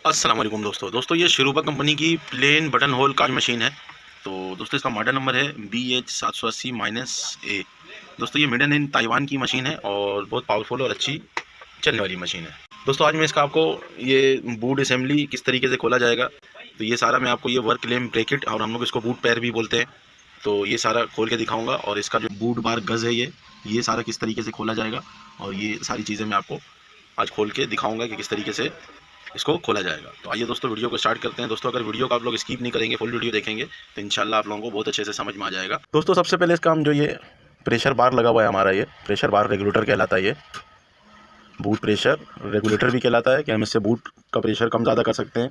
अस्सलाम वालेकुम दोस्तों ये शिरूबा कंपनी की प्लेन बटन होल काज मशीन है। तो दोस्तों इसका मॉडल नंबर है BH780-A। दोस्तों ये मेडन इन ताइवान की मशीन है और बहुत पावरफुल और अच्छी चलने वाली मशीन है। दोस्तों आज मैं इसका आपको ये बूट असेंबली किस तरीके से खोला जाएगा, तो ये सारा मैं आपको ये वर्क लेम ब्रैकेट और हम लोग इसको बूट पैर भी बोलते हैं, तो ये सारा खोल के दिखाऊंगा। और इसका जो बूट बार गज़ है ये सारा किस तरीके से खोला जाएगा और ये सारी चीज़ें मैं आपको आज खोल के दिखाऊंगा कि किस तरीके से इसको खोला जाएगा। तो आइए दोस्तों वीडियो को स्टार्ट करते हैं। दोस्तों अगर वीडियो को आप लोग स्किप नहीं करेंगे, फुल वीडियो देखेंगे तो इंशाल्लाह आप लोगों को बहुत अच्छे से समझ में आ जाएगा। दोस्तों सबसे पहले इसका हम जो ये प्रेशर बार लगा हुआ है हमारा, ये प्रेशर बार रेगुलेटर कहलाता है। ये बूट प्रेशर रेगुलेटर भी कहलाता है कि हम इससे बूट का प्रेशर कम ज़्यादा कर सकते हैं।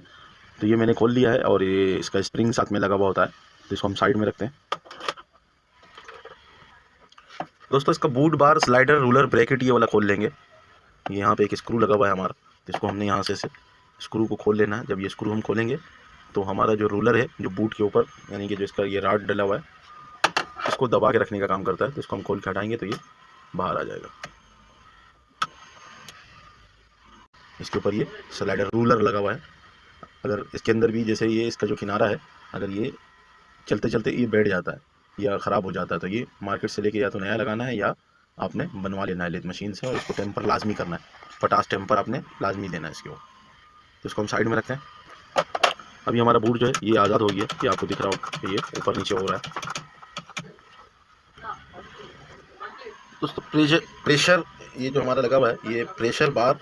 तो ये मैंने खोल लिया है और ये इसका स्प्रिंग साथ में लगा हुआ होता है, तो इसको हम साइड में रखते हैं। दोस्तों इसका बूट बार स्लाइडर रूलर ब्रैकेट ये वाला खोल लेंगे। ये यहाँ पे एक स्क्रू लगा हुआ है हमारा, तो इसको हमने यहाँ से स्क्रू को खोल लेना है। जब ये स्क्रू हम खोलेंगे तो हमारा जो रूलर है जो बूट के ऊपर यानी कि जो इसका ये राड डला हुआ है इसको दबा के रखने का काम करता है। तो इसको हम खोल के हटाएंगे तो ये बाहर आ जाएगा। इसके ऊपर ये स्लाइडर रूलर लगा हुआ है। अगर इसके अंदर भी जैसे ये इसका जो किनारा है, अगर ये चलते चलते ये बैठ जाता है या ख़राब हो जाता है तो ये मार्केट से लेके या तो नया लगाना है या आपने बनवा लेना है लेथ मशीन से, और इसको टेम्पर लाजमी करना है। 50 टेम्पर आपने लाजमी देना है इसके ऊपर। तो इसको हम साइड में रखते हैं। अभी हमारा बूट जो है ये आज़ाद हो गया, ये आपको दिख रहा हो ये ऊपर नीचे हो रहा है। दोस्तों प्रेशर ये जो हमारा लगा हुआ है ये प्रेशर बार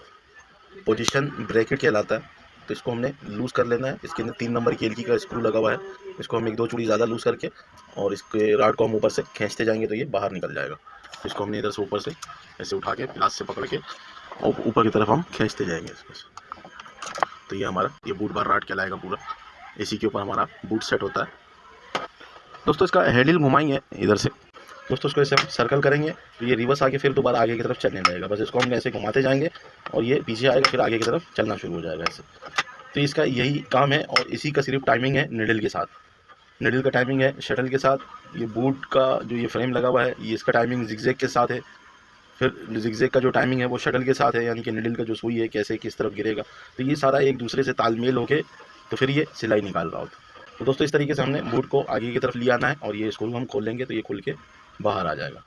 पोजीशन ब्रैकेट कहलाता है। तो इसको हमने लूज़ कर लेना है। इसके अंदर 3 नंबर की एलकी का स्क्रू लगा हुआ है। इसको हम 1-2 चूड़ी ज़्यादा लूज़ करके और इसके राड को हम ऊपर से खींचते जाएंगे तो ये बाहर निकल जाएगा। तो इसको हमने इधर से ऊपर से ऐसे उठा के प्लास से पकड़ के और ऊपर की तरफ हम खींचते जाएंगे इसको। तो ये हमारा ये बूट बार राड कहलाएगा पूरा। इसी के ऊपर हमारा बूट सेट होता है। दोस्तों इसका हैंडल घुमाएंगे इधर से। दोस्तों इसको ऐसे हम सर्कल करेंगे तो ये रिवर्स आके फिर दोबारा आगे की तरफ चलने लगेगा। बस इसको हम ऐसे घुमाते जाएंगे और ये पीछे आएगा फिर आगे की तरफ चलना शुरू हो जाएगा ऐसे। तो इसका यही काम है और इसी का सिर्फ टाइमिंग है निडल के साथ। निडल का टाइमिंग है शटल के साथ। ये बूट का जो ये फ्रेम लगा हुआ है ये इसका टाइमिंग जिगजैग के साथ है। फिर जिगजैग का जो टाइमिंग है वो शटल के साथ है, यानी कि निडल का जो सुई है कैसे किस तरफ गिरेगा। तो ये सारा एक दूसरे से तालमेल होके तो फिर ये सिलाई निकाल रहा होता है। तो दोस्तों इस तरीके से हमने बूट को आगे की तरफ ले आना है और ये स्क्रू हम खोल लेंगे तो ये खुल के बाहर आ जाएगा।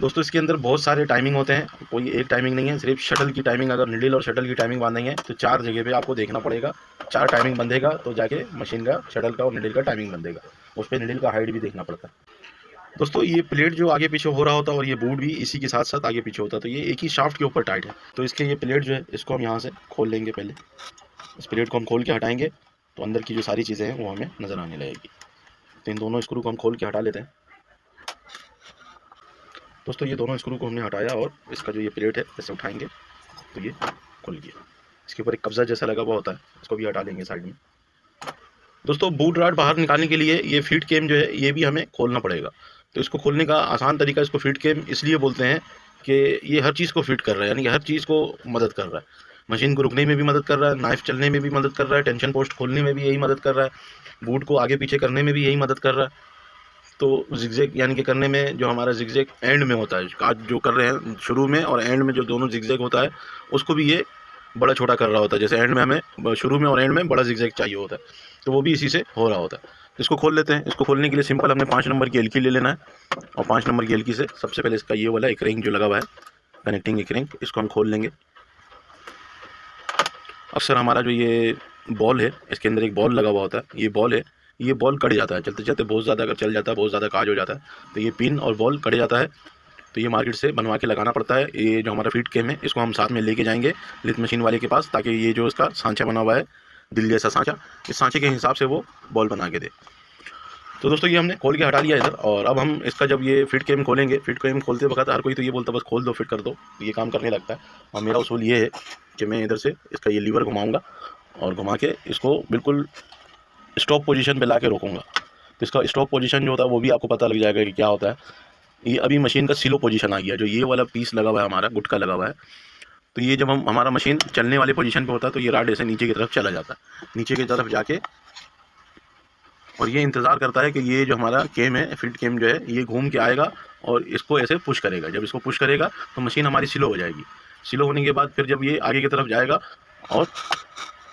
दोस्तों इसके अंदर बहुत सारे टाइमिंग होते हैं, कोई एक टाइमिंग नहीं है। सिर्फ शटल की टाइमिंग, अगर निडल और शटल की टाइमिंग बांधेंगे तो 4 जगह पे आपको देखना पड़ेगा। 4 टाइमिंग बंधेगा तो जाके मशीन का शटल का और निडल का टाइमिंग बंधेगा। उस पर निडल का हाइट भी देखना पड़ता है। दोस्तों ये प्लेट जो आगे पीछे हो रहा होता है और ये बूट भी इसी के साथ साथ आगे पीछे होता है, तो ये एक ही शाफ्ट के ऊपर टाइट है। तो इसके ये प्लेट जो है इसको हम यहाँ से खोल लेंगे। पहले इस प्लेट को हम खोल के हटाएंगे तो अंदर की जो सारी चीज़ें हैं वो हमें नज़र आने लगेगी। तो इन दोनों स्क्रू को हम खोल के हटा लेते हैं। दोस्तों ये दोनों स्क्रू को हमने हटाया और इसका जो ये प्लेट है ऐसे उठाएंगे तो ये खुल गया। इसके ऊपर एक कब्जा जैसा लगा हुआ होता है, इसको भी हटा लेंगे साइड में। दोस्तों बूट राड बाहर निकालने के लिए ये फीड केम जो है ये भी हमें खोलना पड़ेगा। तो इसको खोलने का आसान तरीका, इसको फीड केम इसलिए बोलते हैं कि ये हर चीज़ को फिट कर रहा है, यानी कि हर चीज़ को मदद कर रहा है। मशीन को रुकने में भी मदद कर रहा है, नाइफ चलने में भी मदद कर रहा है, टेंशन पोस्ट खोलने में भी यही मदद कर रहा है, बूट को आगे पीछे करने में भी यही मदद कर रहा है। तो जिगजैग यानी कि करने में जो हमारा जिगजैग एंड में होता है, आज जो कर रहे हैं शुरू में और एंड में जो दोनों जिगजैग होता है उसको भी ये बड़ा छोटा कर रहा होता है। जैसे एंड में हमें शुरू में और एंड में बड़ा जिगजैग चाहिए होता है, तो वो भी इसी से हो रहा होता है। इसको खोल लेते हैं। इसको खोलने के लिए सिंपल हमने 5 नंबर की एलकी ले लेना है और 5 नंबर की एलकी से सबसे पहले इसका ये वाला एक रिंग जो लगा हुआ है कनेक्टिंग एक रिंग, इसको हम खोल लेंगे। अक्सर हमारा जो ये बॉल है इसके अंदर एक बॉल लगा हुआ होता है, ये बॉल है, ये बॉल कट जाता है चलते चलते, बहुत ज़्यादा अगर चल जाता है, बहुत ज़्यादा काज हो जाता है तो ये पिन और बॉल कट जाता है। तो ये मार्केट से बनवा के लगाना पड़ता है। ये जो हमारा फीड केम है इसको हम साथ में लेके जाएंगे लेथ मशीन वाले के पास, ताकि ये जो इसका सांचा बना हुआ है दिल जैसा सांचा, इस सांचे के हिसाब से वो बॉल बना के दे। तो दोस्तों ये हमने खोल के हटा लिया इधर। और अब हम इसका जब ये फिट केम खोलेंगे, फिट केम खोलते वक्त हर कोई तो ये बोलता है बस खोल दो फिट कर दो, ये काम करने लगता है। और मेरा उसूल ये है कि मैं इधर से इसका ये लीवर घुमाऊँगा और घुमा के इसको बिल्कुल स्टॉप पोजीशन पे ला के रोकूँगा। तो इसका स्टॉप पोजीशन जो होता है वो भी आपको पता लग जाएगा कि क्या होता है। ये अभी मशीन का स्लो पोजीशन आ गया, जो ये वाला पीस लगा हुआ है हमारा गुटका लगा हुआ है। तो ये जब हमारा मशीन चलने वाले पोजीशन पे होता है तो ये राड ऐसे नीचे की तरफ चला जाता है, नीचे की तरफ जाके और ये इंतज़ार करता है कि ये जो हमारा केम है फीड केम जो है ये घूम के आएगा और इसको ऐसे पुश करेगा। जब इसको पुश करेगा तो मशीन हमारी स्लो हो जाएगी। स्लो होने के बाद फिर जब ये आगे की तरफ जाएगा और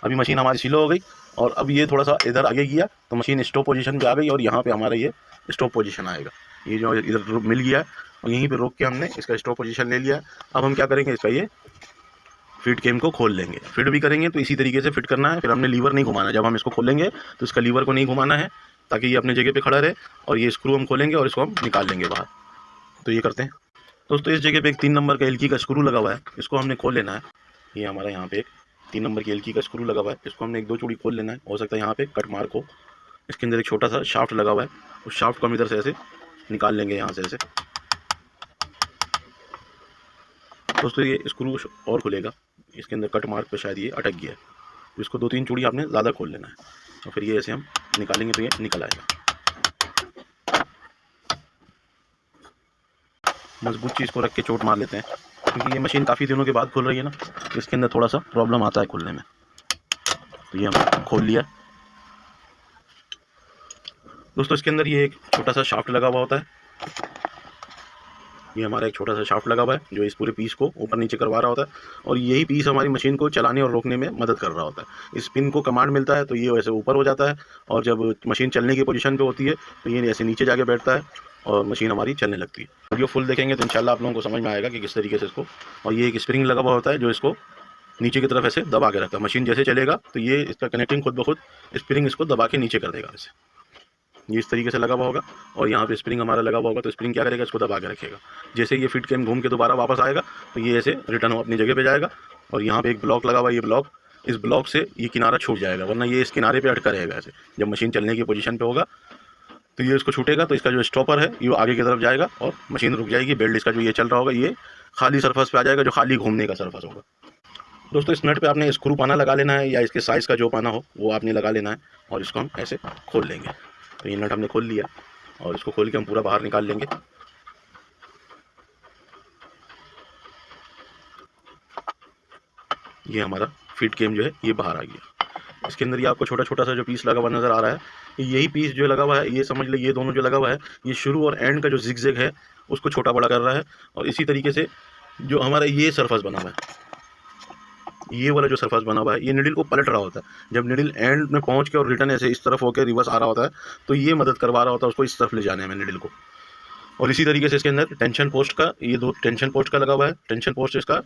अभी मशीन हमारी स्लो हो गई और अब ये थोड़ा सा इधर आगे गया तो मशीन स्टॉप पोजीशन पे आ गई और यहाँ पे हमारा ये स्टॉप पोजीशन आएगा। ये जो इधर मिल गया है और यहीं पे रोक के हमने इसका स्टॉप पोजीशन ले लिया है। अब हम क्या करेंगे, इसका ये फिट केम को खोल लेंगे। फिट भी करेंगे तो इसी तरीके से फिट करना है। फिर हमने लीवर नहीं घुमाना, जब हम इसको खोलेंगे तो इसका लीवर को नहीं घुमाना है ताकि ये अपने जगह पे खड़ा रहे। और ये स्क्रू हम खोलेंगे और इसको हम निकाल लेंगे बाहर। तो ये करते हैं दोस्तों। इस जगह पे एक 3 नंबर का एल्की का स्क्रू लगा हुआ है, इसको हमने खोल लेना है। ये हमारा यहाँ पे एक 3 नंबर की एल्की का स्क्रू लगा हुआ है, इसको हमने 1-2 चूड़ी खोल लेना है। हो सकता है यहाँ पे कट मार्क हो। इसके अंदर एक छोटा सा शाफ्ट लगा हुआ है, उस शाफ्ट को हम इधर से ऐसे निकाल लेंगे, यहाँ से ऐसे। दोस्तों ये स्क्रू और खुलेगा, इसके अंदर कट मार्क पे शायद ये अटक गया है। इसको 2-3 चूड़ी आपने ज़्यादा खोल लेना है और फिर ये ऐसे हम निकालेंगे तो ये निकल आएगा। मजबूत चीज़ को रख के चोट मार लेते हैं, क्योंकि ये मशीन काफ़ी दिनों के बाद खुल रही है ना, तो इसके अंदर थोड़ा सा प्रॉब्लम आता है खुलने में। तो ये हम खोल लिया। दोस्तों इसके अंदर ये एक छोटा सा शाफ्ट लगा हुआ होता है। ये हमारा एक छोटा सा शाफ्ट लगा हुआ है जो इस पूरे पीस को ऊपर नीचे करवा रहा होता है, और यही पीस हमारी मशीन को चलाने और रोकने में मदद कर रहा होता है। इस पिन को कमांड मिलता है तो ये वैसे ऊपर हो जाता है, और जब मशीन चलने की पोजीशन पे होती है तो ये ऐसे नीचे जाके बैठता है और मशीन हमारी चलने लगती है। वीडियो फुल देखेंगे तो इंशाल्लाह आप लोगों को समझ में आएगा कि किस तरीके से इसको। और ये एक स्प्रिंग लगा हुआ होता है जो इसको नीचे की तरफ ऐसे दबा के रखता है। मशीन जैसे चलेगा तो ये इसका कनेक्टिंग खुद ब खुद स्प्रिंग इसको दबा के नीचे कर देगा ऐसे। ये इस तरीके से लगा हुआ होगा और यहाँ पे स्प्रिंग हमारा लगा हुआ होगा, तो स्प्रिंग क्या करेगा, इसको दबा के रखेगा। जैसे ये फिट केम घूम के दोबारा वापस आएगा तो ये ऐसे रिटर्न हो अपनी जगह पे जाएगा। और यहाँ पे एक ब्लॉक लगा हुआ है, ये ब्लॉक, इस ब्लॉक से ये किनारा छूट जाएगा, वरना ये इस किनारे पे अटका रहेगा ऐसे। जब मशीन चलने की पोजीशन पे होगा तो ये इसको छूटेगा तो इसका जो स्टॉपर है ये आगे की तरफ जाएगा और मशीन रुक जाएगी। बेल्ट इसका जो ये चल रहा होगा ये खाली सरफेस पे आ जाएगा, जो खाली घूमने का सरफेस होगा। दोस्तों इस नट पे आपने स्क्रू पाना लगा लेना है, या इसके साइज़ का जो पाना हो वो आपने लगा लेना है, और इसको हम ऐसे खोल लेंगे। तो ये नट हमने खोल लिया और इसको खोल के हम पूरा बाहर निकाल लेंगे। ये हमारा फिट केम जो है ये बाहर आ गया। इसके अंदर ये आपको छोटा छोटा सा जो पीस लगा हुआ नज़र आ रहा है, यही पीस जो लगा हुआ है, ये समझ ले ये दोनों जो लगा हुआ है ये शुरू और एंड का जो जिग है उसको छोटा बड़ा कर रहा है। और इसी तरीके से जो हमारा ये सरफेस बना हुआ है, ये वाला जो सरफेस बना हुआ है ये निडल को पलट रहा होता है। जब निडल एंड में पहुंच के और रिटर्न ऐसे इस तरफ होकर रिवर्स आ रहा होता है तो ये मदद करवा रहा होता है उसको इस तरफ ले जाने में निडल को। और इसी तरीके से इसके अंदर टेंशन पोस्ट का, ये 2 टेंशन पोस्ट का लगा हुआ है। टेंशन पोस्ट इसका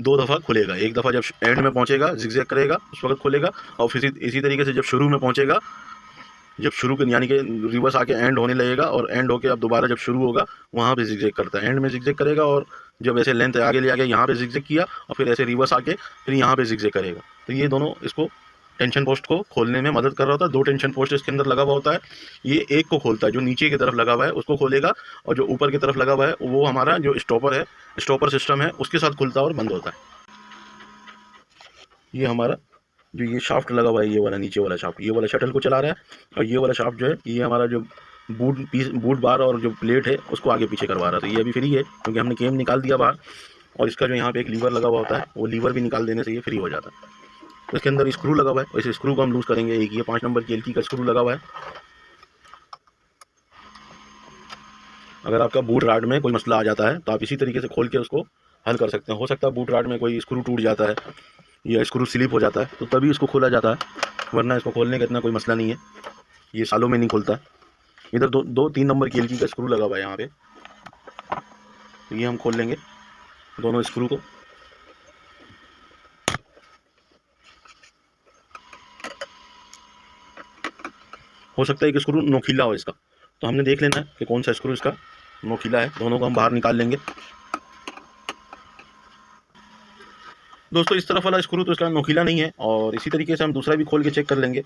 2 दफ़ा खुलेगा, एक दफ़ा जब एंड में पहुंचेगा जिगजैग करेगा उस वक्त खुलेगा, और फिर इसी तरीके से जब शुरू में पहुंचेगा, जब शुरू के यानी कि रिवर्स आके एंड होने लगेगा और एंड होके अब दोबारा जब शुरू होगा वहाँ पे जिगजैग करता है। एंड में जिगजैग करेगा और जब ऐसे लेंथ आगे ले आके यहाँ पे जिगजैग किया और फिर ऐसे रिवर्स आके फिर यहाँ पे जिगजैग करेगा। तो ये दोनों इसको टेंशन पोस्ट को खोलने में मदद कर रहा होता है। 2 टेंशन पोस्ट इसके अंदर लगा हुआ होता है। ये एक को खोलता है, जो नीचे की तरफ लगा हुआ है उसको खोलेगा, और जो ऊपर की तरफ लगा हुआ है वो हमारा जो स्टॉपर है, स्टॉपर सिस्टम है, उसके साथ खुलता है और बंद होता है। ये हमारा जो ये शाफ्ट लगा हुआ है, ये वाला नीचे वाला शाफ्ट, ये वाला शटल को चला रहा है, और ये वाला शाफ्ट जो है ये हमारा जो बूट बार और जो प्लेट है उसको आगे पीछे करवा रहा था। ये अभी फ्री है क्योंकि हमने केम निकाल दिया बाहर, और इसका जो यहाँ पे एक लीवर लगा हुआ होता है वो लीवर भी निकाल देने से ये फ्री हो जाता है। तो इसके अंदर स्क्रू लगा हुआ है, इस स्क्रू को हम लूज़ करेंगे। एक ये 5 नंबर की एल्की का स्क्रू लगा हुआ है। अगर आपका बूट राड में कोई मसला आ जाता है तो आप इसी तरीके से खोल के उसको हल कर सकते हैं। हो सकता है बूट राड में कोई स्क्रू टूट जाता है या स्क्रू स्लिप हो जाता है तो तभी इसको खोला जाता है, वरना इसको खोलने का इतना कोई मसला नहीं है, ये सालों में नहीं खुलता है। इधर 2-3 नंबर की एल्की का स्क्रू लगा हुआ है यहाँ पे, तो ये हम खोल लेंगे दोनों स्क्रू को। हो सकता है कि स्क्रू नोकीला हो इसका, तो हमने देख लेना है कि कौन सा स्क्रू इसका नोकीला है। दोनों को हम बाहर निकाल लेंगे। दोस्तों इस तरफ वाला स्क्रू तो इसका नोकीला नहीं है, और इसी तरीके से हम दूसरा भी खोल के चेक कर लेंगे,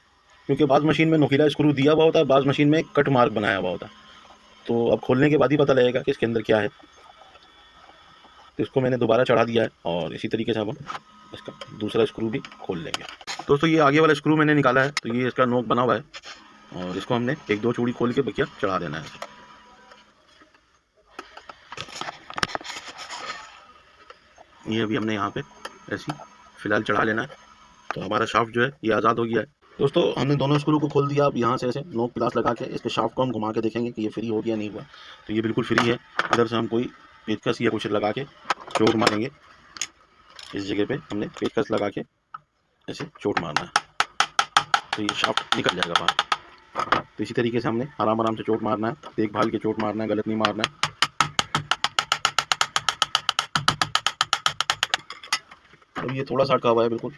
क्योंकि बाज़ मशीन में नोकीला स्क्रू दिया हुआ होता है, बाज़ मशीन में कट मार्क बनाया हुआ होता है। तो अब खोलने के बाद ही पता लगेगा कि इसके अंदर क्या है। तो इसको मैंने दोबारा चढ़ा दिया है, और इसी तरीके से हम इसका दूसरा स्क्रू भी खोल लेंगे। दोस्तों ये आगे वाला स्क्रू मैंने निकाला है, तो ये इसका नोक बना हुआ है, और इसको हमने 1-2 चूड़ी खोल के बकिया चढ़ा देना है। ये अभी हमने यहाँ पे ऐसी फ़िलहाल चढ़ा लेना है, तो हमारा शाफ्ट जो है ये आज़ाद हो गया है। दोस्तों हमने दोनों स्क्रू को खोल दिया। अब यहाँ से ऐसे नोक प्लास लगा के इसके शाफ्ट को हम घुमा के देखेंगे कि ये फ्री हो गया नहीं हुआ। तो ये बिल्कुल फ्री है। इधर से हम कोई पेचकस या कुछ लगा के चोट मारेंगे, इस जगह पे हमने पेचकस लगा के ऐसे चोट मारना है तो ये शाफ्ट निकल जाएगा बाहर। तो इसी तरीके से हमने आराम आराम से चोट मारना है, देखभाल के चोट मारना है, गलत नहीं मारना है। अब ये थोड़ा सा अटका हुआ है, बिल्कुल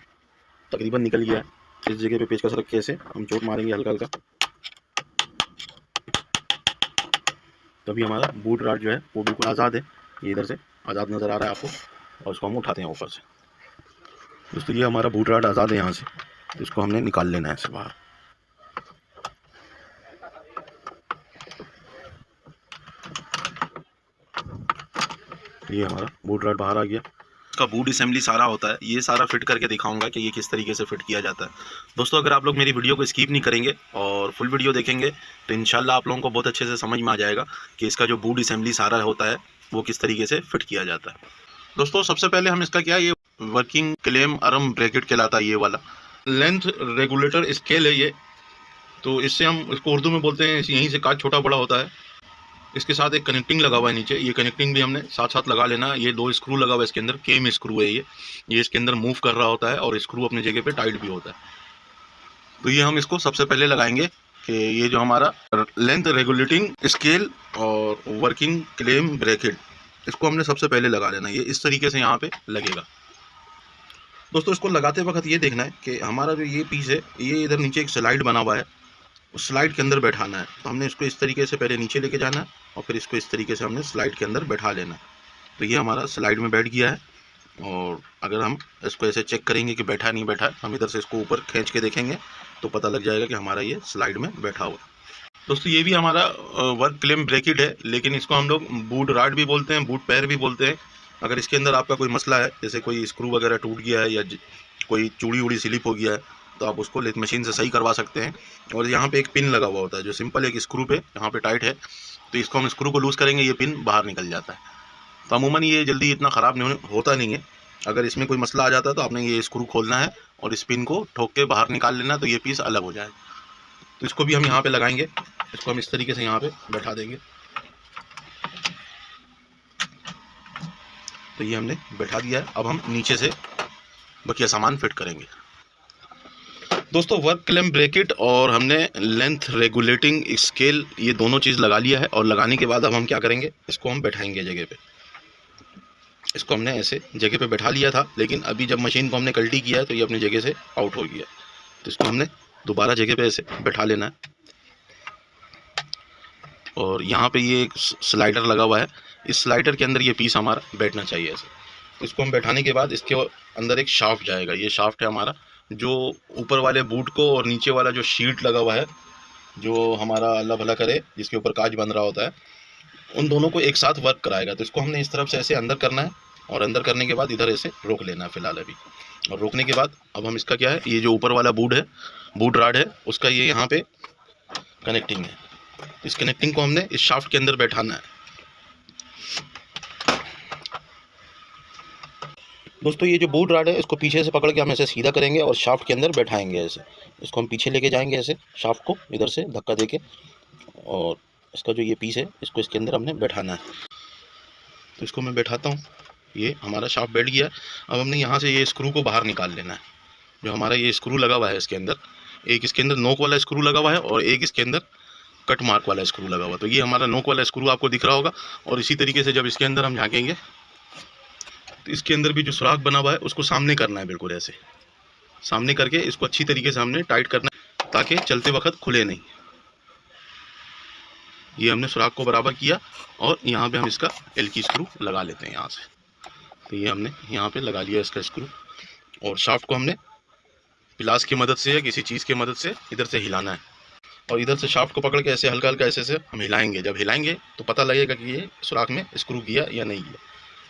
तकरीबन निकल गया है। इस जगह पे पेचकस रख के ऐसे हम चोट मारेंगे हल्का हल्का, तभी हमारा बूट राड जो है वो बिल्कुल आज़ाद है। ये इधर से आज़ाद नज़र आ रहा है आपको, और इसको हम उठाते हैं ऊपर से। दोस्तों ये हमारा बूट राड आज़ाद है यहाँ से, तो इसको हमने निकाल लेना है ऐसे बाहर। ये हमारा बूट राड बाहर आ गया। इसका बूट असेंबली सारा होता है, ये सारा फिट करके दिखाऊंगा कि ये किस तरीके से फिट किया जाता है। दोस्तों अगर आप लोग मेरी वीडियो को स्किप नहीं करेंगे और फुल वीडियो देखेंगे तो इंशाल्लाह आप लोगों को बहुत अच्छे से समझ में आ जाएगा कि इसका जो बूट असेंबली सारा होता है वो किस तरीके से फिट किया जाता है। दोस्तों सबसे पहले हम इसका क्या, ये वर्किंग क्लेम आर्म ब्रैकेट कहलाता है। ये वाला लेंथ रेगुलेटर स्केल है ये, तो इससे हम इसको उर्दू में बोलते हैं, यहीं से काज छोटा बड़ा होता है। इसके साथ एक कनेक्टिंग लगा हुआ है नीचे, ये कनेक्टिंग भी हमने साथ साथ लगा लेना है। ये 2 स्क्रू लगा हुआ है इसके अंदर, केम स्क्रू है ये इसके अंदर मूव कर रहा होता है और स्क्रू अपनी जगह पे टाइट भी होता है। तो ये हम इसको सबसे पहले लगाएंगे कि ये जो हमारा लेंथ रेगुलेटिंग स्केल और वर्किंग क्लेम ब्रैकेट, इसको हमने सबसे पहले लगा लेना। ये इस तरीके से यहाँ पे लगेगा। दोस्तों इसको लगाते वक्त ये देखना है कि हमारा जो ये पीस है, ये इधर नीचे एक स्लाइड बना हुआ है, उस स्लाइड के अंदर बैठाना है। तो हमने इसको इस तरीके से पहले नीचे लेके जाना है और फिर इसको इस तरीके से हमने स्लाइड के अंदर बैठा लेना है। तो ये हमारा स्लाइड में बैठ गया है, और अगर हम इसको ऐसे चेक करेंगे कि बैठा नहीं बैठा है, हम इधर से इसको ऊपर खींच के देखेंगे तो पता लग जाएगा कि हमारा ये स्लाइड में बैठा हुआ है। दोस्तों ये भी हमारा वर्क क्लेम ब्रैकेट है, लेकिन इसको हम लोग बूट राड भी बोलते हैं, बूट पैर भी बोलते हैं। अगर इसके अंदर आपका कोई मसला है, जैसे कोई स्क्रू वगैरह टूट गया है या कोई चूड़ी उड़ी स्लिप हो गया है, तो आप उसको लेथ मशीन से सही करवा सकते हैं। और यहाँ पे एक पिन लगा हुआ होता है जो सिंपल एक स्क्रू पे यहाँ पे टाइट है, तो इसको हम स्क्रू को लूज़ करेंगे, ये पिन बाहर निकल जाता है। तो अमूमन ये जल्दी इतना ख़राब नहीं होता नहीं है। अगर इसमें कोई मसला आ जाता है तो आपने ये स्क्रू खोलना है और इस पिन को ठोक के बाहर निकाल लेना, तो ये पीस अलग हो जाएगा। तो इसको भी हम यहाँ पे लगाएंगे, इसको हम इस तरीके से यहाँ पे बैठा देंगे। तो ये हमने बैठा दिया है। अब हम नीचे से बकिया सामान फिट करेंगे। दोस्तों वर्क क्लेम ब्रैकेट और हमने लेंथ रेगुलेटिंग स्केल, ये दोनों चीज़ लगा लिया है। और लगाने के बाद अब हम क्या करेंगे, इसको हम बैठाएंगे जगह पे। इसको हमने ऐसे जगह पे बैठा लिया था, लेकिन अभी जब मशीन को हमने कल्टी किया है तो ये अपनी जगह से आउट हो गया। तो इसको हमने दोबारा जगह पे ऐसे बैठा लेना है। और यहाँ पे ये एक स्लाइडर लगा हुआ है, इस स्लाइडर के अंदर ये पीस हमारा बैठना चाहिए ऐसे। तो इसको हम बैठाने के बाद इसके अंदर एक शाफ्ट जाएगा, ये शाफ्ट है हमारा, जो ऊपर वाले बूट को और नीचे वाला जो शीट लगा हुआ है, जो हमारा अल्लाह भला करे जिसके ऊपर काज बन रहा होता है, उन दोनों को एक साथ वर्क कराएगा। तो इसको हमने इस तरफ से ऐसे अंदर करना है, और अंदर करने के बाद इधर ऐसे रोक लेना है फिलहाल अभी। और रोकने के बाद अब हम इसका क्या है, ये जो ऊपर वाला बूट है, बूट राड है, उसका ये यहाँ पे कनेक्टिंग है। इस कनेक्टिंग को हमने इस शाफ्ट के अंदर बैठाना है। दोस्तों ये जो बूट राड है, इसको पीछे से पकड़ के हम ऐसे सीधा करेंगे और शाफ्ट के अंदर बैठाएंगे ऐसे। इसको हम पीछे लेके जाएंगे ऐसे, शाफ्ट को इधर से धक्का देके, और इसका जो ये पीस है इसको इसके अंदर हमने बैठाना है। तो इसको मैं बैठाता हूँ, ये हमारा शाफ्ट बैठ गया। अब हमने यहाँ से ये स्क्रू को बाहर निकाल लेना है। जो हमारा ये स्क्रू लगा हुआ है इसके अंदर, एक इसके अंदर नोक वाला स्क्रू लगा हुआ है और एक इसके अंदर कट मार्क वाला स्क्रू लगा हुआ। तो ये हमारा नोक वाला स्क्रू आपको दिख रहा होगा। और इसी तरीके से जब इसके अंदर हम झाँकेंगे तो इसके अंदर भी जो सुराख बना हुआ है उसको सामने करना है, बिल्कुल ऐसे सामने करके इसको अच्छी तरीके से हमने टाइट करना है ताकि चलते वक्त खुले नहीं। ये हमने सुराख को बराबर किया और यहाँ पे हम इसका एल की स्क्रू लगा लेते हैं यहाँ से। तो ये हमने यहाँ पे लगा लिया इसका स्क्रू, और शाफ्ट को हमने पिलास की मदद से या किसी चीज़ की मदद से इधर से हिलाना है। और इधर से शाफ्ट को पकड़ के ऐसे हल्का हल्का ऐसे हम हिलाएंगे। जब हिलाएंगे तो पता लगेगा कि ये सुराख में स्क्रू किया या नहीं किया।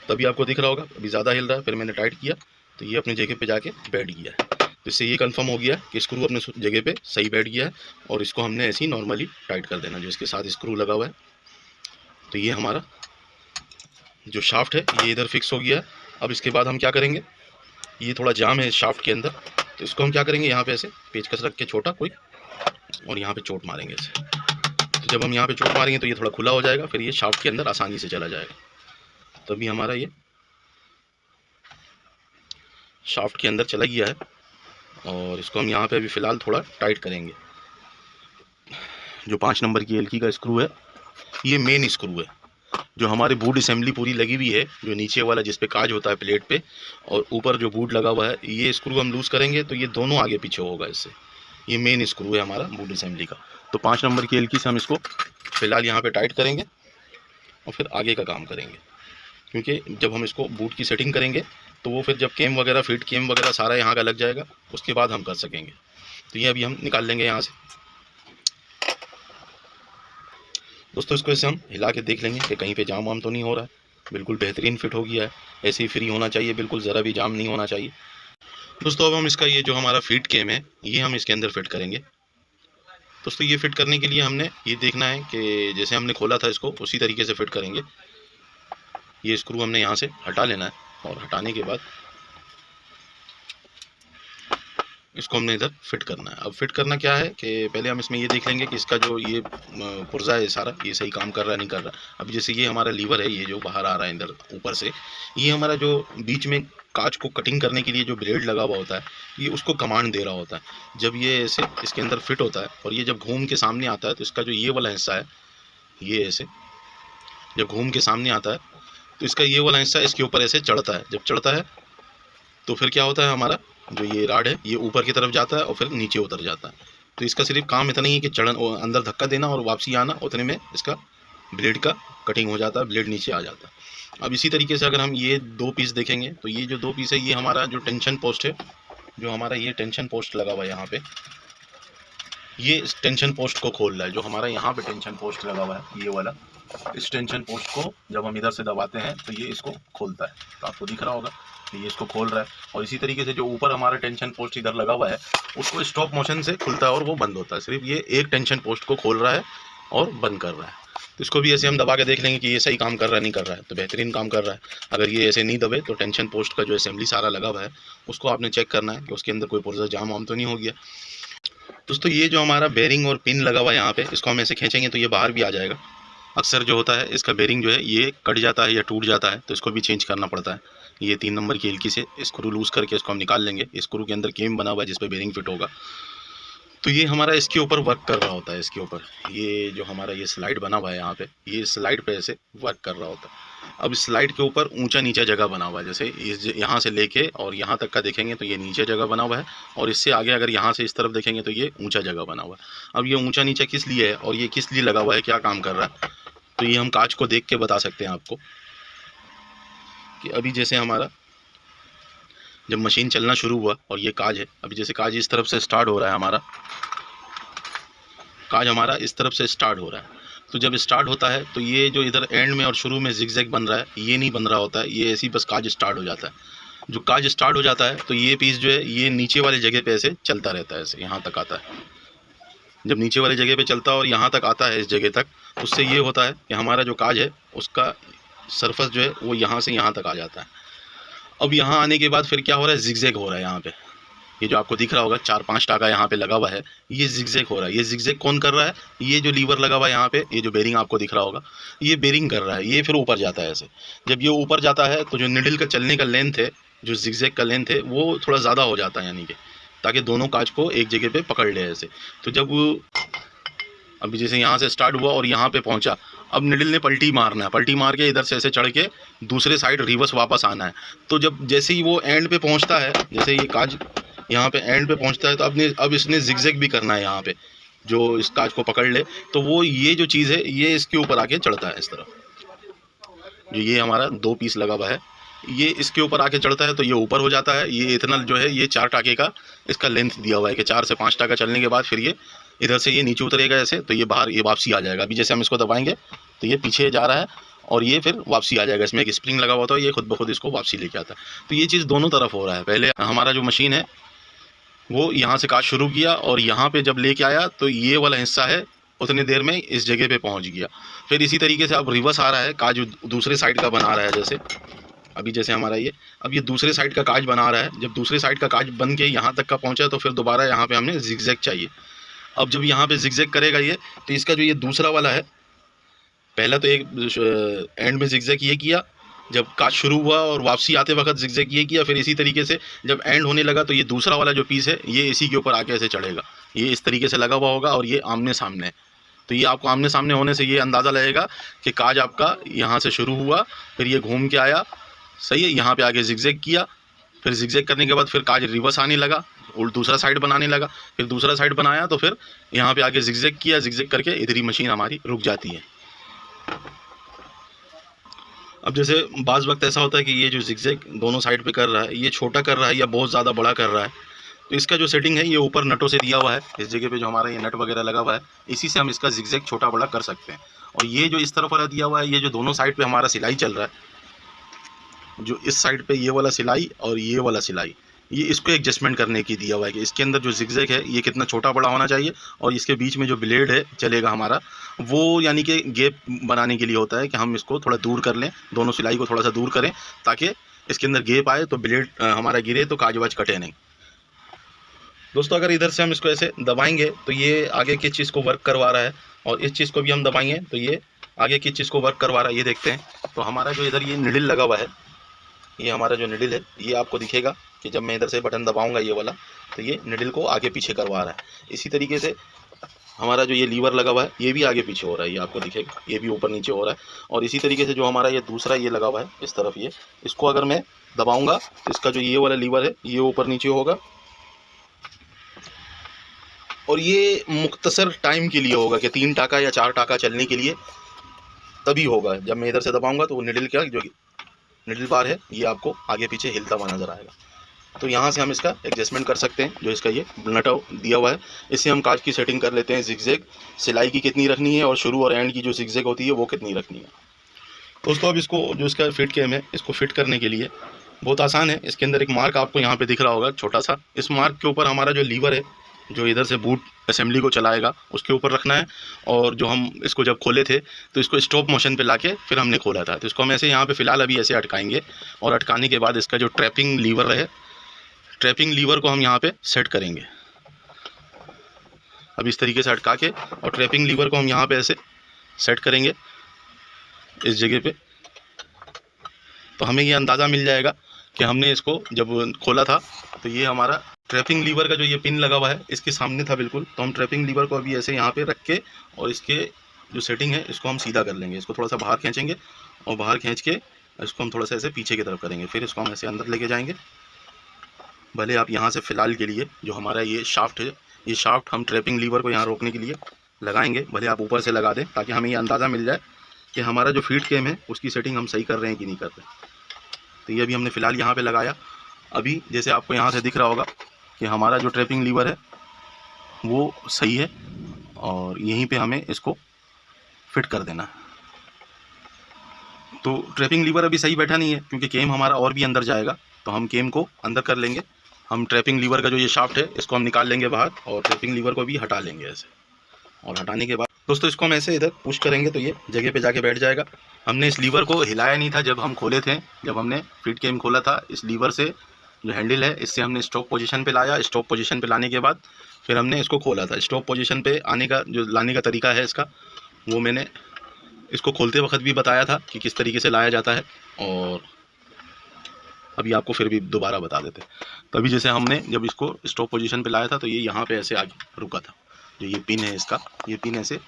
तभी आपको दिख रहा होगा, अभी ज़्यादा हिल रहा है, फिर मैंने टाइट किया तो ये अपनी जगह पे जाके बैठ गया है। तो इससे ये कंफर्म हो गया कि स्क्रू अपने जगह पे सही बैठ गया है। और इसको हमने ऐसे ही नॉर्मली टाइट कर देना जो इसके साथ स्क्रू लगा हुआ है। तो ये हमारा जो शाफ्ट है ये इधर फिक्स हो गया है। अब इसके बाद हम क्या करेंगे, ये थोड़ा जाम है इस शाफ्ट के अंदर, तो इसको हम क्या करेंगे, यहाँ पे ऐसे पेचकस रख के छोटा कोई, और यहाँ पे चोट मारेंगे ऐसे। तो जब हम यहाँ पे चोट मारेंगे तो ये थोड़ा खुला हो जाएगा, फिर ये शाफ्ट के अंदर आसानी से चला जाएगा। तभी हमारा ये शाफ्ट के अंदर चला गया है। और इसको हम यहाँ पे अभी फ़िलहाल थोड़ा टाइट करेंगे। जो 5 नंबर की एलकी का स्क्रू है, ये मेन स्क्रू है जो हमारे बूट असेंबली पूरी लगी हुई है, जो नीचे वाला जिस पे काज होता है प्लेट पे, और ऊपर जो बूट लगा हुआ है, ये स्क्रू हम लूज़ करेंगे तो ये दोनों आगे पीछे होगा इससे। ये मेन स्क्रू है हमारा बूट असेंबली का। तो 5 नंबर की एलकी से हम इसको फ़िलहाल यहाँ पे टाइट करेंगे और फिर आगे का काम करेंगे, क्योंकि जब हम इसको बूट की सेटिंग करेंगे तो वो फिर जब केम वगैरह फिट केम वगैरह सारा यहाँ का लग जाएगा, उसके बाद हम कर सकेंगे। तो ये अभी हम निकाल लेंगे यहाँ से। दोस्तों इसको ऐसे हम हिला के देख लेंगे कि कहीं पे जाम वाम तो नहीं हो रहा है। बिल्कुल बेहतरीन फिट हो गया है, ऐसे ही फ्री होना चाहिए, बिल्कुल ज़रा भी जाम नहीं होना चाहिए। दोस्तों अब हम इसका ये जो हमारा फीट केम है, ये हम इसके अंदर फिट करेंगे। दोस्तों ये फिट करने के लिए हमने ये देखना है कि जैसे हमने खोला था इसको उसी तरीके से फिट करेंगे। ये स्क्रू हमने यहाँ से हटा लेना है और हटाने के बाद इसको हमने इधर फिट करना है। अब फिट करना क्या है कि पहले हम इसमें ये देख लेंगे कि इसका जो ये पुर्जा है सारा, ये सही काम कर रहा है नहीं कर रहा। अब जैसे ये हमारा लीवर है, ये जो बाहर आ रहा है इधर ऊपर से, ये हमारा जो बीच में कांच को कटिंग करने के लिए जो ब्लेड लगा हुआ होता है, ये उसको कमांड दे रहा होता है। जब ये ऐसे इसके अंदर फिट होता है और ये जब घूम के सामने आता है तो इसका जो ये वाला हिस्सा है, ये ऐसे जब घूम के सामने आता है तो इसका ये वाला हिस्सा इसके ऊपर ऐसे चढ़ता है। जब चढ़ता है तो फिर क्या होता है, हमारा जो ये राड है ये ऊपर की तरफ जाता है और फिर नीचे उतर जाता है। तो इसका सिर्फ काम इतना ही है कि चढ़न अंदर धक्का देना और वापसी आना, उतने में इसका ब्लेड का कटिंग हो जाता है, ब्लेड नीचे आ जाता है। अब इसी तरीके से अगर हम ये 2 पीस देखेंगे तो ये जो 2 पीस है, ये हमारा जो टेंशन पोस्ट है, जो हमारा ये टेंशन पोस्ट लगा हुआ है यहाँ पे, ये इस टेंशन पोस्ट को खोल रहा है। जो हमारा यहाँ पे टेंशन पोस्ट लगा हुआ है ये वाला, इस टेंशन पोस्ट को जब हम इधर से दबाते हैं तो ये इसको खोलता है। तो आपको दिख रहा होगा कि ये इसको खोल रहा है। और इसी तरीके से जो ऊपर हमारा टेंशन पोस्ट इधर लगा हुआ है, उसको स्टॉप मोशन से खुलता है और वो बंद होता है। सिर्फ ये एक टेंशन पोस्ट को खोल रहा है और बंद कर रहा है। तो इसको भी ऐसे हम दबा के देख लेंगे कि ये सही काम कर रहा है नहीं कर रहा है। तो बेहतरीन काम कर रहा है। अगर ये ऐसे नहीं दबे तो टेंशन पोस्ट का जो असेंबली सारा लगा हुआ है, उसको आपने चेक करना है कि उसके अंदर कोई पुर्जा जाम वाम तो नहीं हो गया। दोस्तों ये जो हमारा बेरिंग और पिन लगा हुआ है यहाँ पे, इसको हम ऐसे खींचेंगे तो ये बाहर भी आ जाएगा। अक्सर जो होता है इसका बेरिंग जो है ये कट जाता है या टूट जाता है, तो इसको भी चेंज करना पड़ता है। ये 3 नंबर की एलकी से स्क्रू लूज़ करके इसको हम निकाल लेंगे। स्क्रू के अंदर केम बना हुआ है जिस पे बेरिंग फिट होगा। तो ये हमारा इसके ऊपर वर्क कर रहा होता है। इसके ऊपर ये जो हमारा ये स्लाइड बना हुआ है यहाँ पे, ये स्लाइड पे ऐसे वर्क कर रहा होता है। अब इस स्लाइड के ऊपर ऊंचा नीचा जगह बना हुआ है। जैसे इस यहाँ से लेके और यहाँ तक का देखेंगे तो ये नीचे जगह बना हुआ है, और इससे आगे अगर यहाँ से इस तरफ देखेंगे तो ये ऊंचा जगह बना हुआ है। अब ये ऊंचा नीचा किस लिए है और ये किस लिए लगा हुआ है, क्या काम कर रहा है, तो ये हम कांच को देख के बता सकते हैं आपको। कि अभी जैसे हमारा जब मशीन चलना शुरू हुआ और ये काज है, अभी जैसे काज इस तरफ से स्टार्ट हो रहा है, हमारा काज हमारा इस तरफ से स्टार्ट हो रहा है। तो जब स्टार्ट होता है तो ये जो इधर एंड में और शुरू में जिगजैग बन रहा है, ये नहीं बन रहा होता है। ये ऐसी बस काज स्टार्ट हो जाता है। जो काज स्टार्ट हो जाता है तो ये पीस जो है ये नीचे वाली जगह पे ऐसे चलता रहता है, ऐसे यहाँ तक आता है। जब नीचे वाली जगह पे चलता है और यहाँ तक आता है इस जगह तक, उससे ये होता है कि हमारा जो काज है उसका सरफेस जो है वो यहाँ से यहाँ तक आ जाता है। अब यहाँ आने के बाद फिर क्या हो रहा है, जिगजैग हो रहा है। यहाँ पे ये जो आपको दिख रहा होगा 4-5 टाका यहाँ पे लगा हुआ है, ये जिगजैग हो रहा है। ये जिगजैग कौन कर रहा है, ये जो लीवर लगा हुआ है यहाँ पे, ये जो बेरिंग आपको दिख रहा होगा, ये बेरिंग कर रहा है। ये फिर ऊपर जाता है ऐसे। जब ये ऊपर जाता है तो जो निडल का चलने का लेंथ है, जो जिगजैग का लेंथ है, वो थोड़ा ज़्यादा हो जाता है, यानी कि ताकि दोनों काज को एक जगह पे पकड़ ले ऐसे। तो जब अभी जैसे यहाँ से स्टार्ट हुआ और यहाँ पे पहुँचा, अब निडल ने पलटी मारना है, पलटी मार के इधर से ऐसे चढ़ के दूसरे साइड रिवर्स वापस आना है। तो जब जैसे ही वो एंड पे पहुँचता है, जैसे ये काज यहाँ पे एंड पे पहुँचता है, तो अब इसने जिगजैग भी करना है यहाँ पे, जो इस काज को पकड़ ले। तो वो ये जो चीज़ है ये इसके ऊपर आके चढ़ता है इस तरफ। जो ये हमारा 2 पीस लगा हुआ है, ये इसके ऊपर आके चढ़ता है तो ये ऊपर हो जाता है। ये इतना जो है ये 4 टाके का इसका लेंथ दिया हुआ है कि 4 से 5 टाका चलने के बाद फिर ये इधर से ये नीचे उतरेगा ऐसे, तो ये बाहर ये वापसी आ जाएगा। अभी जैसे हम इसको दबाएंगे तो ये पीछे जा रहा है और ये फिर वापसी आ जाएगा। इसमें एक स्प्रिंग लगा हुआ था, ये खुद ब खुद इसको वापसी लेके आता है। तो ये चीज़ दोनों तरफ हो रहा है। पहले हमारा जो मशीन है वो यहाँ से काज शुरू किया और यहाँ पे जब लेके आया तो ये वाला हिस्सा है उतनी देर में इस जगह पे पहुँच गया। फिर इसी तरीके से अब रिवर्स आ रहा है, काज दूसरे साइड का बना रहा है। जैसे अभी जैसे हमारा ये अब ये दूसरे साइड का काज बना रहा है। जब दूसरे साइड का काज बन के यहाँ तक का पहुँचा तो फिर दोबारा यहाँ पे हमने जिगजैग चाहिए। अब जब यहाँ पे जिगजैग करेगा ये, तो इसका जो ये दूसरा वाला है, पहला तो एक एंड में जिगजैग ये किया जब काज शुरू हुआ और वापसी आते वक्त जिगजैग ये किया, फिर इसी तरीके से जब एंड होने लगा तो ये दूसरा वाला जो पीस है ये इसी के ऊपर आके ऐसे चढ़ेगा। ये इस तरीके से लगा हुआ होगा और ये आमने सामने है। तो ये आपको आमने सामने होने से ये अंदाज़ा लगेगा कि काज आपका यहाँ से शुरू हुआ, फिर ये घूम के आया, सही है, यहाँ पे आगे जिगजैग किया, फिर जिगजैग करने के बाद फिर काज रिवर्स आने लगा और दूसरा साइड बनाने लगा, फिर दूसरा साइड बनाया तो फिर यहाँ पे आगे जिगजैग किया, जिगजैग करके इधर ही मशीन हमारी रुक जाती है। अब जैसे बाज़ वक्त ऐसा होता है कि ये जो जिगजैग दोनों साइड पे कर रहा है, ये छोटा कर रहा है या बहुत ज़्यादा बड़ा कर रहा है, तो इसका जो सेटिंग है ये ऊपर नटों से दिया हुआ है। इस जगह पे जो हमारा ये नट वगैरह लगा हुआ है, इसी से हम इसका जिगजैग छोटा बड़ा कर सकते हैं। और ये जो इस तरफ वाला दिया हुआ है, ये जो दोनों साइड पे हमारा सिलाई चल रहा है, जो इस साइड पे ये वाला सिलाई और ये वाला सिलाई, ये इसको एडजस्टमेंट करने की दिया हुआ है कि इसके अंदर जो जिगजैग है ये कितना छोटा बड़ा होना चाहिए, और इसके बीच में जो ब्लेड है चलेगा हमारा, वो यानी कि गैप बनाने के लिए होता है कि हम इसको थोड़ा दूर कर लें, दोनों सिलाई को थोड़ा सा दूर करें ताकि इसके अंदर गैप आए तो ब्लेड हमारा गिरे तो काज वाज कटे नहीं। दोस्तों अगर इधर से हम इसको ऐसे दबाएंगे तो ये आगे किस चीज़ को वर्क करवा रहा है, और इस चीज़ को भी हम दबाएंगे तो ये आगे किस चीज़ को वर्क करवा रहा है, ये देखते हैं। तो हमारा जो इधर ये निडल लगा हुआ है, ये हमारा जो निडल है ये आपको दिखेगा कि जब मैं इधर से बटन दबाऊंगा ये वाला, तो ये निडल को आगे पीछे करवा रहा है। इसी तरीके से हमारा जो ये लीवर लगा हुआ है ये भी आगे पीछे हो रहा है, ये आपको दिखेगा, ये भी ऊपर नीचे हो रहा है। और इसी तरीके से जो हमारा ये दूसरा ये लगा हुआ है इस तरफ, ये इसको अगर मैं दबाऊंगा तो इसका जो ये वाला लीवर है ये ऊपर नीचे होगा, और ये मुख्तसर टाइम के लिए होगा कि 3 टाका या 4 टाका चलने के लिए तभी होगा। जब मैं इधर से दबाऊंगा तो वो निडल क्या जो निडल बार है ये आपको आगे पीछे हिलता हुआ नज़र आएगा। तो यहाँ से हम इसका एडजस्टमेंट कर सकते हैं। जो इसका ये नट दिया हुआ है, इससे हम काज की सेटिंग कर लेते हैं, जिगजैग सिलाई की कितनी रखनी है और शुरू और एंड की जो जिगजैग होती है वो कितनी रखनी है। दोस्तों अब इसको जो इसका फिट कैम है, इसको फिट करने के लिए बहुत आसान है। इसके अंदर एक मार्क आपको यहाँ पे दिख रहा होगा छोटा सा, इस मार्क के ऊपर हमारा जो लीवर है जो इधर से बूट असेंबली को चलाएगा उसके ऊपर रखना है। और जो हम इसको जब खोले थे तो इसको स्टॉप मोशन पे लाके फिर हमने खोला था, तो इसको हम ऐसे यहाँ पे फ़िलहाल अभी ऐसे अटकाएंगे, और अटकाने के बाद इसका जो ट्रैपिंग लीवर है, ट्रैपिंग लीवर को हम यहाँ पे सेट करेंगे। अब इस तरीके से अटका के और ट्रैपिंग लीवर को हम यहाँ पे ऐसे सेट करेंगे इस जगह पे, तो हमें ये अंदाज़ा मिल जाएगा कि हमने इसको जब खोला था तो ये हमारा ट्रैपिंग लीवर का जो ये पिन लगा हुआ है इसके सामने था बिल्कुल। तो हम ट्रैपिंग लीवर को अभी ऐसे यहाँ पे रख के और इसके जो सेटिंग है इसको हम सीधा कर लेंगे। इसको थोड़ा सा बाहर खींचेंगे और बाहर खींच के इसको हम थोड़ा सा ऐसे पीछे की तरफ करेंगे, फिर इसको हम ऐसे अंदर लेके जाएंगे। भले आप यहाँ से फ़िलहाल के लिए जो हमारा ये शाफ्ट है, ये शाफ्ट हम ट्रैपिंग लीवर को यहाँ रोकने के लिए लगाएंगे, भले आप ऊपर से लगा दें ताकि हमें ये अंदाज़ा मिल जाए कि हमारा जो फीड कैम है उसकी सेटिंग हम सही कर रहे हैं कि नहीं कर रहे। तो ये अभी हमने फ़िलहाल यहाँ पे लगाया। अभी जैसे आपको यहाँ से दिख रहा होगा कि हमारा जो ट्रैपिंग लीवर है वो सही है, और यहीं पे हमें इसको फिट कर देना है। तो ट्रैपिंग लीवर अभी सही बैठा नहीं है क्योंकि केम हमारा और भी अंदर जाएगा, तो हम केम को अंदर कर लेंगे। हम ट्रैपिंग लीवर का जो ये शाफ्ट है इसको हम निकाल लेंगे बाहर, और ट्रैपिंग लीवर को भी हटा लेंगे ऐसे। और हटाने के बाद दोस्तों इसको हम ऐसे इधर पुश करेंगे तो ये जगह पे जाके बैठ जाएगा। हमने इस लीवर को हिलाया नहीं था जब हम खोले थे, जब हमने फीड केम खोला था, इस लीवर से जो हैंडल है इससे हमने स्टॉप पोजीशन पे लाया। स्टॉप पोजीशन पे लाने के बाद फिर हमने इसको खोला था। स्टॉप पोजीशन पे आने का जो लाने का तरीका है इसका, वो मैंने इसको खोलते वक्त भी बताया था कि किस तरीके से लाया जाता है, और अभी आपको फिर भी दोबारा बता देते। तभी जैसे हमने जब इसको स्टॉप पोजीशन पे लाया था तो ये यहाँ पे ऐसे आगे रुका था, जो ये पिन है इसका, ये पिन ऐसे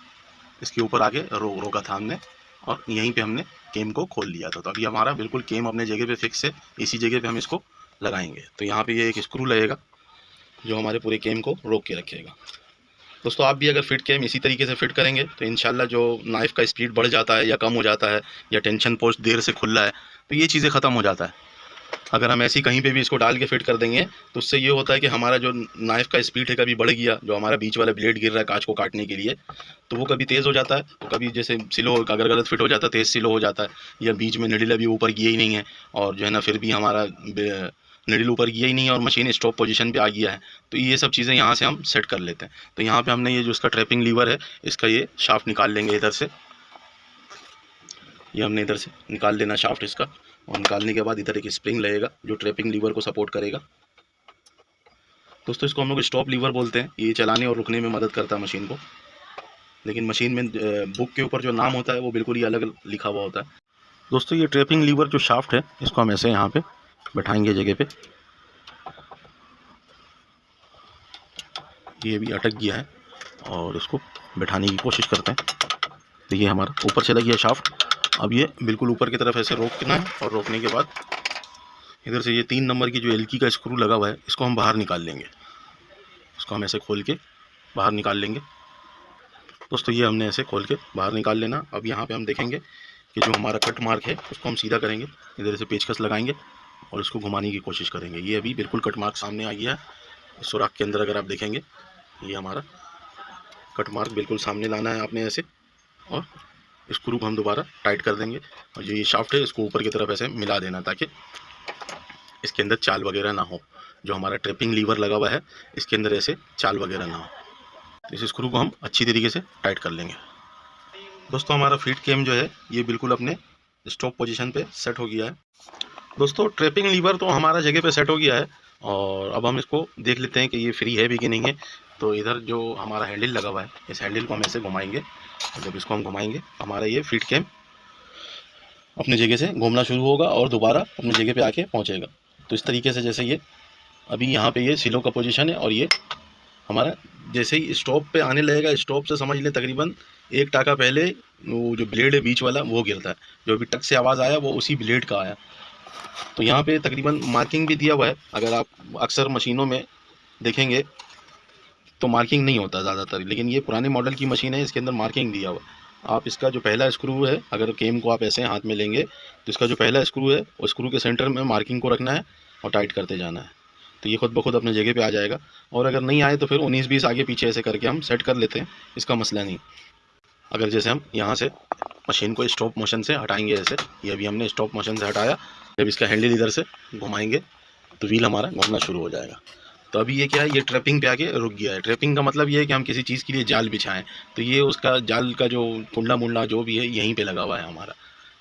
इसके ऊपर आगे रोका था हमने, और यहीं पे हमने केम को खोल लिया था। तो अभी हमारा बिल्कुल केम अपने जगह पे फिक्स है। इसी जगह पे हम इसको लगाएंगे तो यहाँ पे ये एक स्क्रू लगेगा जो हमारे पूरे केम को रोक के रखेगा। दोस्तों आप भी अगर फिट केम इसी तरीके से फिट करेंगे तो इंशाल्लाह जो नाइफ़ का स्पीड बढ़ जाता है या कम हो जाता है, या टेंशन पोस्ट देर से खुल रहा है, तो ये चीज़ें ख़त्म हो जाता है। अगर हम ऐसी कहीं पे भी इसको डाल के फिट कर देंगे तो उससे ये होता है कि हमारा जो नाइफ़ का स्पीड है कभी बढ़ गया, जो हमारा बीच वाला ब्लेड गिर रहा है कांच को काटने के लिए, तो वो कभी तेज़ हो जाता है, तो कभी जैसे सिलो अगर गलत फिट हो जाता है तेज़ सिलो हो जाता है, या बीच में निडल अभी ऊपर गया ही नहीं है और जो है ना फिर भी हमारा निडल ऊपर गया ही नहीं है और मशीन स्टॉप पोजीशन पे आ गया है, तो ये सब चीज़ें यहाँ से हम सेट कर लेते हैं। तो यहाँ पे हमने ये जो इसका ट्रैपिंग लीवर है इसका ये शाफ्ट निकाल लेंगे इधर से, ये हमने इधर से निकाल लेना शाफ्ट इसका, और निकालने के बाद इधर एक स्प्रिंग लगेगा जो ट्रैपिंग लीवर को सपोर्ट करेगा। दोस्तों इसको हम लोग स्टॉप लीवर बोलते हैं, ये चलाने और रुकने में मदद करता है मशीन को, लेकिन मशीन में बुक के ऊपर जो नाम होता है वो बिल्कुल ही अलग लिखा हुआ होता है। दोस्तों ये ट्रैपिंग लीवर जो शाफ्ट है इसको हम ऐसे यहाँ पे बैठाएंगे जगह पे। ये भी अटक गया है और इसको बैठाने की कोशिश करते हैं। तो ये हमारा ऊपर चला गया शाफ्ट। अब ये बिल्कुल ऊपर की तरफ ऐसे रोकना है और रोकने के बाद इधर से ये 3 नंबर की जो एलकी का स्क्रू लगा हुआ है इसको हम बाहर निकाल लेंगे। इसको हम ऐसे खोल के बाहर निकाल लेंगे। दोस्तों ये हमने ऐसे खोल के बाहर निकाल लेना। अब यहाँ पे हम देखेंगे कि जो हमारा कट मार्क है उसको हम सीधा करेंगे। इधर से पेचकस लगाएंगे और उसको घुमाने की कोशिश करेंगे। ये अभी बिल्कुल कट मार्क सामने आ गया है। इस सुराख के अंदर अगर आप देखेंगे ये हमारा कट मार्क बिल्कुल सामने लाना है आपने ऐसे, और स्क्रू को हम दोबारा टाइट कर देंगे। और जो ये शाफ्ट है इसको ऊपर की तरफ ऐसे मिला देना ताकि इसके अंदर चाल वगैरह ना हो। जो हमारा ट्रैपिंग लीवर लगा हुआ है इसके अंदर ऐसे चाल वगैरह ना हो। तो इस स्क्रू को हम अच्छी तरीके से टाइट कर लेंगे। दोस्तों हमारा फीड कैम जो है ये बिल्कुल अपने स्टॉप पोजीशन पे सेट हो गया है। दोस्तों ट्रैपिंग लीवर तो हमारा जगह पे सेट हो गया है और अब हम इसको देख लेते हैं कि ये फ्री है भी कि नहीं है। तो इधर जो हमारा हैंडल लगा हुआ है इस हैंडल को हम ऐसे घुमाएंगे और जब इसको हम घुमाएंगे हमारा ये फीड कैम अपनी जगह से घूमना शुरू होगा और दोबारा अपनी जगह पे आके पहुंचेगा। तो इस तरीके से जैसे ये अभी यहाँ पे ये सिलो का पोजीशन है और ये हमारा जैसे ही स्टॉप पे आने लगेगा, स्टॉप से समझ लें तकरीबन 1 टाका पहले वो जो ब्लेड है बीच वाला वो गिरता है। जो अभी टक से आवाज़ आया वो उसी ब्लेड का आया। तो यहाँ पे तकरीबन मार्किंग भी दिया हुआ है। अगर आप अक्सर मशीनों में देखेंगे तो मार्किंग नहीं होता ज़्यादातर, लेकिन ये पुराने मॉडल की मशीन है इसके अंदर मार्किंग दिया हुआ है। आप इसका जो पहला स्क्रू है, अगर केम को आप ऐसे हाथ में लेंगे तो इसका जो पहला स्क्रू है उस स्क्रू के सेंटर में मार्किंग को रखना है और टाइट करते जाना है। तो ये खुद ब खुद अपने जगह पे आ जाएगा। और अगर नहीं आए तो फिर 19-20 आगे पीछे ऐसे करके हम सेट कर लेते हैं, इसका मसला नहीं। अगर जैसे हम यहाँ से मशीन को स्टॉप मोशन से हटाएंगे ऐसे, ये अभी हमने स्टॉप मोशन से हटाया, जब इसका हैंडल इधर से घुमाएंगे तो व्हील हमारा घूमना शुरू हो जाएगा। तो अभी ये क्या है, ये ट्रैपिंग पे आके रुक गया है। ट्रैपिंग का मतलब ये है कि हम किसी चीज़ के लिए जाल बिछाएं तो ये उसका जाल का जो कुंडा मुंडा जो भी है यहीं पे लगा हुआ है हमारा।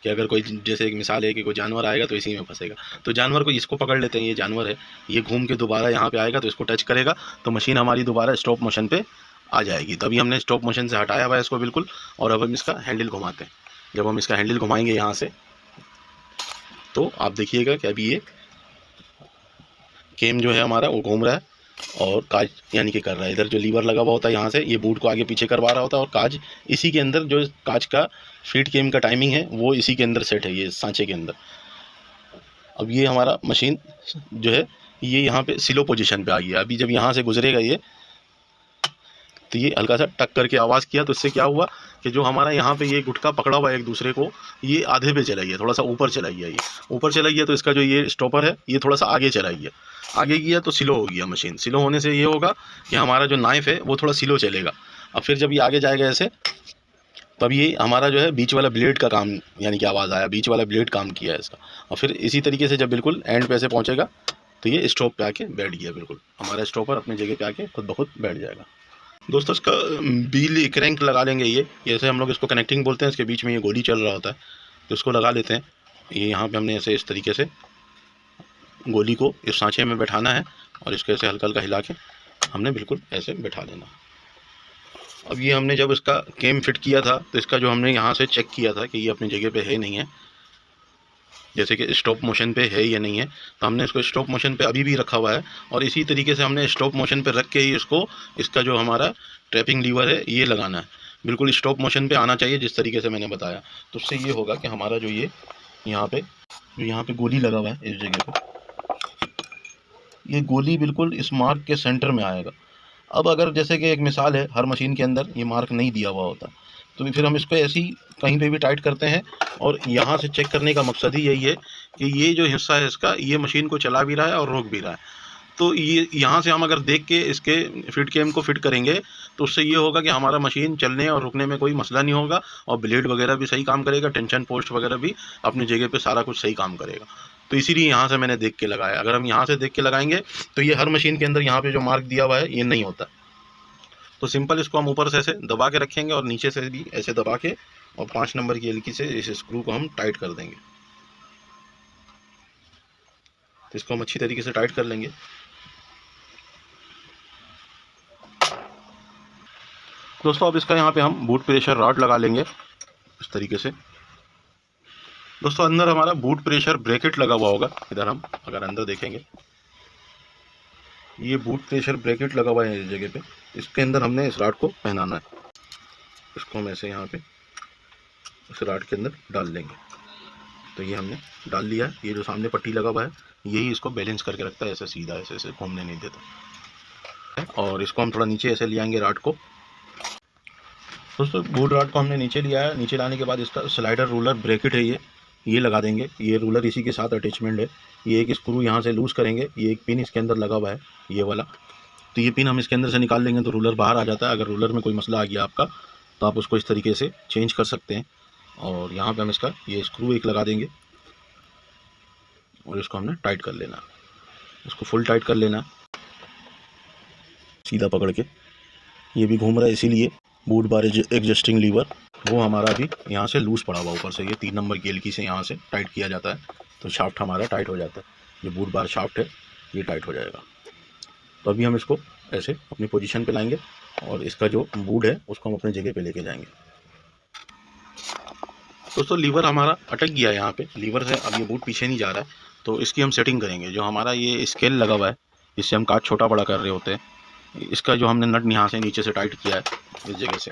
कि अगर कोई जैसे एक मिसाल है कि कोई जानवर आएगा तो इसी में फंसेगा, तो जानवर को इसको पकड़ लेते हैं। ये जानवर है, ये घूम के दोबारा यहाँ पे आएगा तो इसको टच करेगा तो मशीन हमारी दोबारा स्टॉप मोशन पे आ जाएगी। तभी हमने स्टॉप मोशन से हटाया हुआ है इसको बिल्कुल। और अब हम इसका हैंडल घुमाते हैं। जब हम इसका हैंडल घुमाएंगे यहाँ से तो आप देखिएगा कि अभी ये केम जो है हमारा वो घूम रहा है और काज यानी कि कर रहा है। इधर जो लीवर लगा हुआ होता है यहाँ से ये बूट को आगे पीछे करवा रहा होता है और काज इसी के अंदर, जो काज का फीड केम का टाइमिंग है वो इसी के अंदर सेट है, ये सांचे के अंदर। अब ये हमारा मशीन जो है ये यहाँ पे स्लो पोजीशन पे आ गया। अभी जब यहाँ से गुजरेगा ये तो ये हल्का सा टक करके आवाज़ किया तो इससे क्या हुआ कि जो हमारा यहाँ पे ये गुटका पकड़ा हुआ है एक दूसरे को, ये आधे पे चला गया, थोड़ा सा ऊपर चला गया। ये ऊपर चला गया तो इसका जो ये स्टॉपर है ये थोड़ा सा आगे चला गया। आगे गया तो स्लो हो गया मशीन। स्लो होने से ये होगा कि हमारा जो नाइफ है वो थोड़ा स्लो चलेगा। अब फिर जब ये आगे जाएगा ऐसे तब ये हमारा जो है बीच वाला ब्लेड का काम, यानी कि आवाज़ आया, बीच वाला ब्लेड काम किया है इसका। और फिर इसी तरीके से जब बिल्कुल एंड पे ऐसे पहुँचेगा तो ये स्टॉप पे आके बैठ गया। बिल्कुल हमारा स्टॉपर अपनी जगह पे आके खुद ब खुद बैठ जाएगा। दोस्तों इसका बील क्रैंक लगा लेंगे। ये जैसे हम लोग इसको कनेक्टिंग बोलते हैं, इसके बीच में ये गोली चल रहा होता है तो इसको लगा लेते हैं। ये यहाँ पे हमने ऐसे इस तरीके से गोली को इस सांचे में बैठाना है और इसको ऐसे हल्का हल्का हिला के हमने बिल्कुल ऐसे बैठा देना। अब ये हमने जब इसका केम फिट किया था तो इसका जो हमने यहाँ से चेक किया था कि ये अपनी जगह पे है नहीं है, जैसे कि स्टॉप मोशन पे है या नहीं है, तो हमने इसको स्टॉप मोशन पे अभी भी रखा हुआ है। और इसी तरीके से हमने स्टॉप मोशन पे रख के ही इसका जो हमारा ट्रैपिंग लीवर है ये लगाना है। बिल्कुल स्टॉप मोशन पे आना चाहिए जिस तरीके से मैंने बताया। तो उससे ये होगा कि हमारा जो ये यहाँ पे गोली लगा हुआ है इस जगह पे, ये गोली बिल्कुल इस मार्क के सेंटर में आएगा। अब अगर जैसे कि एक मिसाल है, हर मशीन के अंदर ये मार्क नहीं दिया हुआ होता तो फिर हम इसको ऐसे ही कहीं पे भी टाइट करते हैं। और यहाँ से चेक करने का मकसद ही यही है कि ये जो हिस्सा है इसका, ये मशीन को चला भी रहा है और रोक भी रहा है। तो ये यहाँ से हम अगर देख के इसके फीड केम को फिट करेंगे तो उससे ये होगा कि हमारा मशीन चलने और रुकने में कोई मसला नहीं होगा और ब्लेड वगैरह भी सही काम करेगा, टेंशन पोस्ट वगैरह भी अपनी जगह पे सारा कुछ सही काम करेगा। तो इसीलिए यहाँ से मैंने देख के लगाया। अगर हम यहाँ से देख के लगाएंगे तो ये हर मशीन के अंदर यहाँ पे जो मार्क दिया हुआ है ये नहीं होता। तो सिंपल इसको हम ऊपर से ऐसे दबा के रखेंगे और नीचे से भी ऐसे दबा के और 5 नंबर की एलकी से इस स्क्रू को हम टाइट कर देंगे। तो इसको हम अच्छी तरीके से टाइट कर लेंगे। दोस्तों अब इसका यहाँ पे हम बूट प्रेशर रॉड लगा लेंगे इस तरीके से। दोस्तों अंदर हमारा बूट प्रेशर ब्रैकेट लगा हुआ होगा। इधर हम अगर अंदर देखेंगे, ये बूट प्रेशर ब्रैकेट लगा हुआ है इस जगह पे। इसके अंदर हमने इस रॉड को पहनाना है। इसको हम ऐसे यहाँ पे इस रॉड के अंदर डाल लेंगे। तो ये हमने डाल लिया है। ये जो सामने पट्टी लगा हुआ है यही इसको बैलेंस करके रखता है, ऐसे सीधा ऐसे ऐसे घूमने नहीं देता। और इसको हम थोड़ा नीचे ऐसे ले आएंगे रॉड को। दोस्तों बूट रॉड को हमने नीचे लिया है। नीचे लाने के बाद इसका स्लाइडर रूलर ब्रैकेट है ये लगा देंगे। ये रूलर इसी के साथ अटैचमेंट है। ये एक स्क्रू यहाँ से लूज़ करेंगे। ये एक पिन इसके अंदर लगा हुआ है ये वाला। तो ये पिन हम इसके अंदर से निकाल लेंगे तो रूलर बाहर आ जाता है। अगर रूलर में कोई मसला आ गया आपका तो आप उसको इस तरीके से चेंज कर सकते हैं। और यहाँ पे हम इसका ये स्क्रू एक लगा देंगे और इसको हमने टाइट कर लेना। इसको फुल टाइट कर लेना सीधा पकड़ के। ये भी घूम रहा है इसीलिए बूट बार एडजस्टिंग लीवर वो हमारा भी यहाँ से लूज़ पड़ा हुआ ऊपर से। ये 3 नंबर की एलकी से यहाँ से टाइट किया जाता है तो शाफ्ट हमारा टाइट हो जाता है। ये बूट बार शाफ्ट है ये टाइट हो जाएगा। तो अभी हम इसको ऐसे अपनी पोजीशन पे लाएंगे और इसका जो बूट है उसको हम अपने जगह पे लेके जाएंगे। दोस्तों लीवर हमारा अटक गया है यहाँ पे। लीवर से अब ये बूट पीछे नहीं जा रहा है तो इसकी हम सेटिंग करेंगे। जो हमारा ये स्केल लगा हुआ है जिससे हम काट छोटा बड़ा कर रहे होते हैं, इसका जो हमने नट यहाँ से नीचे से टाइट किया है इस जगह से,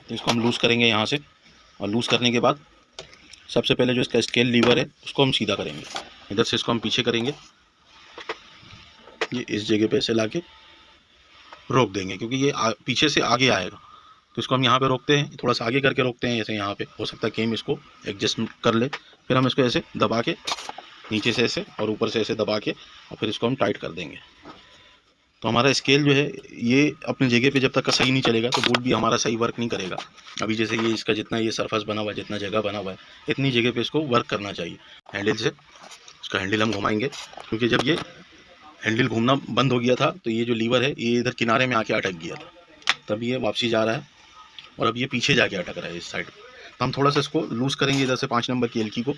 तो इसको हम लूज़ करेंगे यहाँ से। और लूज़ करने के बाद सबसे पहले जो इसका स्केल लीवर है उसको हम सीधा करेंगे। इधर से इसको हम पीछे करेंगे, ये इस जगह पे ऐसे लाके रोक देंगे क्योंकि ये पीछे से आगे आएगा। तो इसको हम यहाँ पे रोकते हैं, थोड़ा सा आगे करके रोकते हैं ऐसे। यहाँ पे हो सकता है कि हम इसको एडजस्ट कर ले। फिर हम इसको ऐसे दबा के नीचे से ऐसे और ऊपर से ऐसे दबा के और फिर इसको हम टाइट कर देंगे। तो हमारा स्केल जो है ये अपनी जगह पे जब तक का सही नहीं चलेगा तो बूट भी हमारा सही वर्क नहीं करेगा। अभी जैसे ये इसका जितना ये सरफेस बना हुआ है, जितना जगह बना हुआ है, इतनी जगह पे इसको वर्क करना चाहिए। हैंडल से इसका हैंडल हम घुमाएंगे क्योंकि जब ये हैंडल घूमना बंद हो गया था तो ये जो लीवर है ये इधर किनारे में आके अटक गया था। तब ये वापसी जा रहा है और अब ये पीछे जाके अटक रहा है इस साइड। तो हम थोड़ा सा इसको लूज़ करेंगे इधर से 5 नंबर की एलकी को।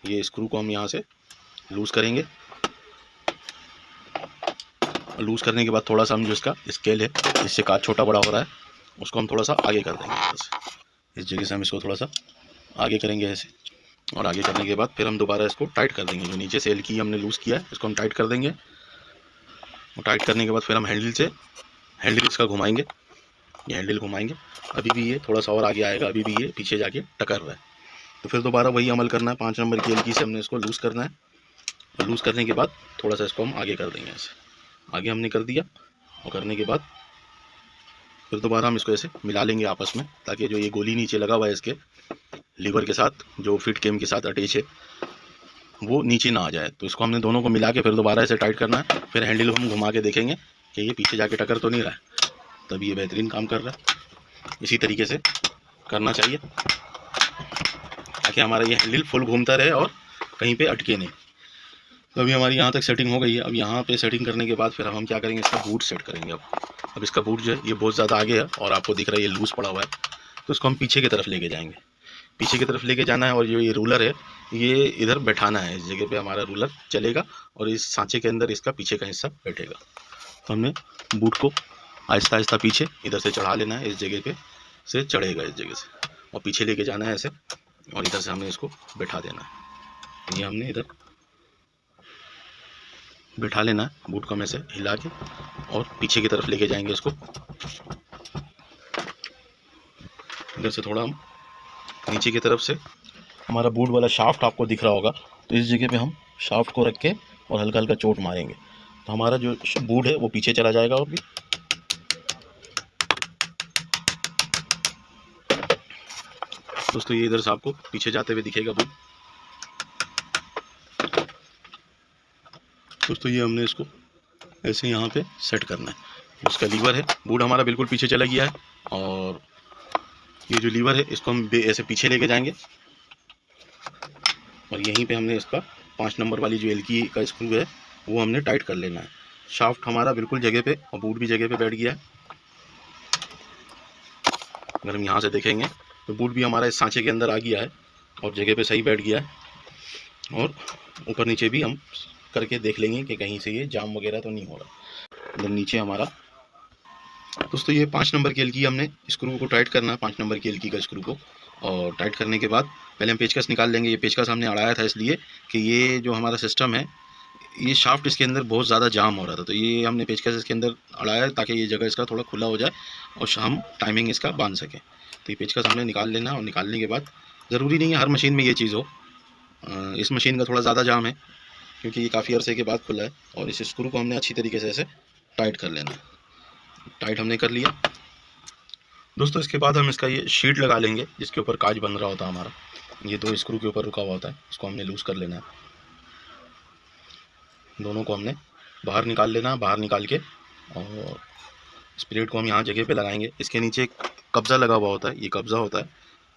ये स्क्रू को हम यहाँ से लूज़ करेंगे। लूज़ करने के बाद थोड़ा सा हम जो इसका स्केल है इससे काट छोटा बड़ा हो रहा है उसको हम थोड़ा सा आगे कर देंगे। इस जगह से हम इसको थोड़ा सा आगे करेंगे ऐसे। और आगे करने के बाद फिर हम दोबारा इसको टाइट कर देंगे। जो नीचे से एलकी हमने लूज़ किया है इसको हम टाइट कर देंगे। और टाइट करने के बाद फिर हम हैंडल इसका घुमाएंगे। ये हैंडल घुमाएंगे। अभी भी ये थोड़ा सा और आगे आएगा, अभी भी ये पीछे जाके टकर रहा है। तो फिर दोबारा वही अमल करना है। 5 नंबर की एलकी से हमने इसको लूज़ करना है और लूज़ करने के बाद थोड़ा सा इसको हम आगे कर देंगे ऐसे। आगे हमने कर दिया और करने के बाद फिर दोबारा हम इसको ऐसे मिला लेंगे आपस में ताकि जो ये गोली नीचे लगा हुआ है इसके लीवर के साथ जो फिट केम के साथ अटैच है वो नीचे ना आ जाए। तो इसको हमने दोनों को मिला के फिर दोबारा ऐसे टाइट करना है। फिर हैंडल हम घुमा के देखेंगे कि ये पीछे जाके टक्कर तो नहीं रहा है। तभी ये बेहतरीन काम कर रहा है। इसी तरीके से करना चाहिए ताकि हमारा ये हैंडल फुल घूमता रहे और कहीं पे अटके नहीं। तो अभी हमारी यहाँ तक सेटिंग हो गई है। अब यहाँ पे सेटिंग करने के बाद फिर हम क्या करेंगे, इसका बूट सेट करेंगे। अब इसका बूट जो है ये बहुत ज़्यादा आगे है और आपको दिख रहा है ये लूज़ पड़ा हुआ है। तो इसको हम पीछे की तरफ लेके जाएंगे। पीछे की तरफ लेके जाना है और जो ये रूलर है ये इधर बैठाना है। इस जगह पे हमारा रूलर चलेगा और इस सांचे के अंदर इसका पीछे का हिस्सा बैठेगा। तो हमने बूट को आहिस्ता आहिस्ता पीछे इधर से चढ़ा लेना है। इस जगह पे से चढ़ेगा इस जगह से और पीछे लेके जाना है ऐसे और इधर से हमने इसको बैठा देना है। ये हमने इधर बैठा लेना है बूट को हम ऐसे हिला के और पीछे की तरफ लेके जाएंगे इसको। इधर से थोड़ा हम नीचे की तरफ से हमारा बूट वाला शाफ्ट आपको दिख रहा होगा तो इस जगह पे हम शाफ्ट को रख के और हल्का हल्का चोट मारेंगे तो हमारा जो बूट है वो पीछे चला जाएगा। और भी दोस्तों ये इधर से आपको पीछे जाते हुए दिखेगा बूट। दोस्तों ये हमने इसको ऐसे यहाँ पे सेट करना है। इसका लीवर है, बूट हमारा बिल्कुल पीछे चला गया है और ये जो लीवर है इसको हम ऐसे पीछे लेके जाएंगे और यहीं पे हमने इसका 5 नंबर वाली जो एलकी का स्क्रू है वो हमने टाइट कर लेना है। शाफ्ट हमारा बिल्कुल जगह पे और बूट भी जगह पे बैठ गया है। अगर हम यहाँ से देखेंगे तो बूट भी हमारा इस सांचे के अंदर आ गया है और जगह पे सही बैठ गया है। और ऊपर नीचे भी हम करके देख लेंगे कि कहीं से ये जाम वगैरह तो नहीं हो रहा। इधर नीचे हमारा दोस्तों ये 5 नंबर की एलकी हमने स्क्रू को टाइट करना है। 5 नंबर की एलकी का स्क्रू को और टाइट करने के बाद पहले हम पेचकस निकाल लेंगे। ये पेचकस हमने अड़ाया था इसलिए कि ये जो हमारा सिस्टम है, ये शाफ्ट इसके अंदर बहुत ज़्यादा जाम हो रहा था, तो ये हमने पेचकस इसके अंदर अड़ाया ताकि ये जगह इसका थोड़ा खुला हो जाए और हम टाइमिंग इसका बांध सकें। तो ये पेचकस हमने निकाल लेना, और निकालने के बाद ज़रूरी नहीं है हर मशीन में ये चीज़ हो, इस मशीन का थोड़ा ज़्यादा जाम है क्योंकि ये काफ़ी अरसे के बाद खुला है। और इस स्क्रू को हमने अच्छी तरीके से ऐसे टाइट कर लेना। टाइट हमने कर लिया दोस्तों। इसके बाद हम इसका ये शीट लगा लेंगे जिसके ऊपर काज बन रहा होता है हमारा। ये 2 स्क्रू के ऊपर रुका हुआ होता है, इसको हमने लूज़ कर लेना है। दोनों को हमने बाहर निकाल लेना। बाहर निकाल के और इस प्लेट को हम यहाँ जगह पे लगाएंगे। इसके नीचे एक कब्ज़ा लगा हुआ होता है, ये कब्ज़ा होता है।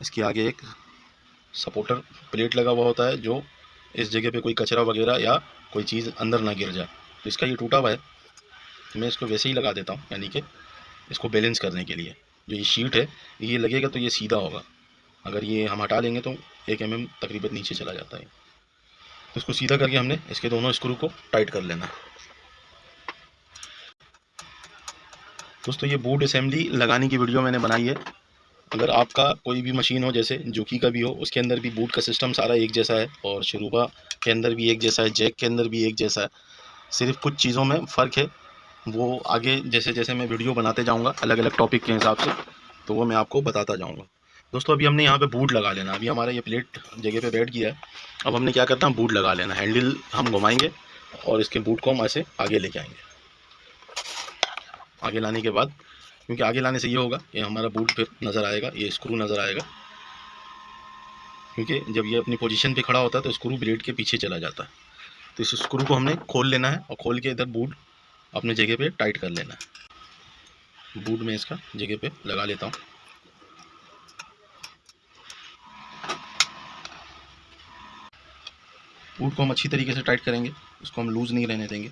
इसके आगे एक सपोर्टर प्लेट लगा हुआ होता है जो इस जगह पे कोई कचरा वगैरह या कोई चीज़ अंदर ना गिर जाए। तो इसका ये टूटा हुआ है, तो मैं इसको वैसे ही लगा देता हूँ, यानी कि इसको बैलेंस करने के लिए। जो ये शीट है ये लगेगा तो ये सीधा होगा, अगर ये हम हटा लेंगे तो 1 mm तकरीबन नीचे चला जाता है। तो इसको सीधा करके हमने इसके दोनों स्क्रू को टाइट कर लेना। दोस्तों ये बूट असेंबली लगाने की वीडियो मैंने बनाई है। अगर आपका कोई भी मशीन हो, जैसे जोकी का भी हो, उसके अंदर भी बूट का सिस्टम सारा एक जैसा है, और शरूबा के अंदर भी एक जैसा है, जैक के अंदर भी एक जैसा है। सिर्फ कुछ चीज़ों में फ़र्क है, वो आगे जैसे जैसे मैं वीडियो बनाते जाऊंगा अलग अलग टॉपिक के हिसाब से, तो वो मैं आपको बताता जाऊंगा। दोस्तों अभी हमने यहाँ पे बूट लगा लेना। अभी हमारा ये प्लेट जगह पे बैठ गया है। अब हमने क्या करना है, बूट लगा लेना। हैंडल हम घुमाएंगे और इसके बूट को हम ऐसे आगे लेके आएंगे। आगे लाने के बाद, क्योंकि आगे लाने से ये होगा कि हमारा बूट फिर नज़र आएगा, ये स्क्रू नज़र आएगा, क्योंकि जब ये अपनी पोजीशन पे खड़ा होता है तो स्क्रू ब्लेड के पीछे चला जाता है। तो इस स्क्रू को हमने खोल लेना है और खोल के इधर बूट अपने जगह पे टाइट कर लेना है। बूट में इसका जगह पे लगा लेता हूँ। बूट को हम अच्छी तरीके से टाइट करेंगे, इसको हम लूज़ नहीं रहने देंगे।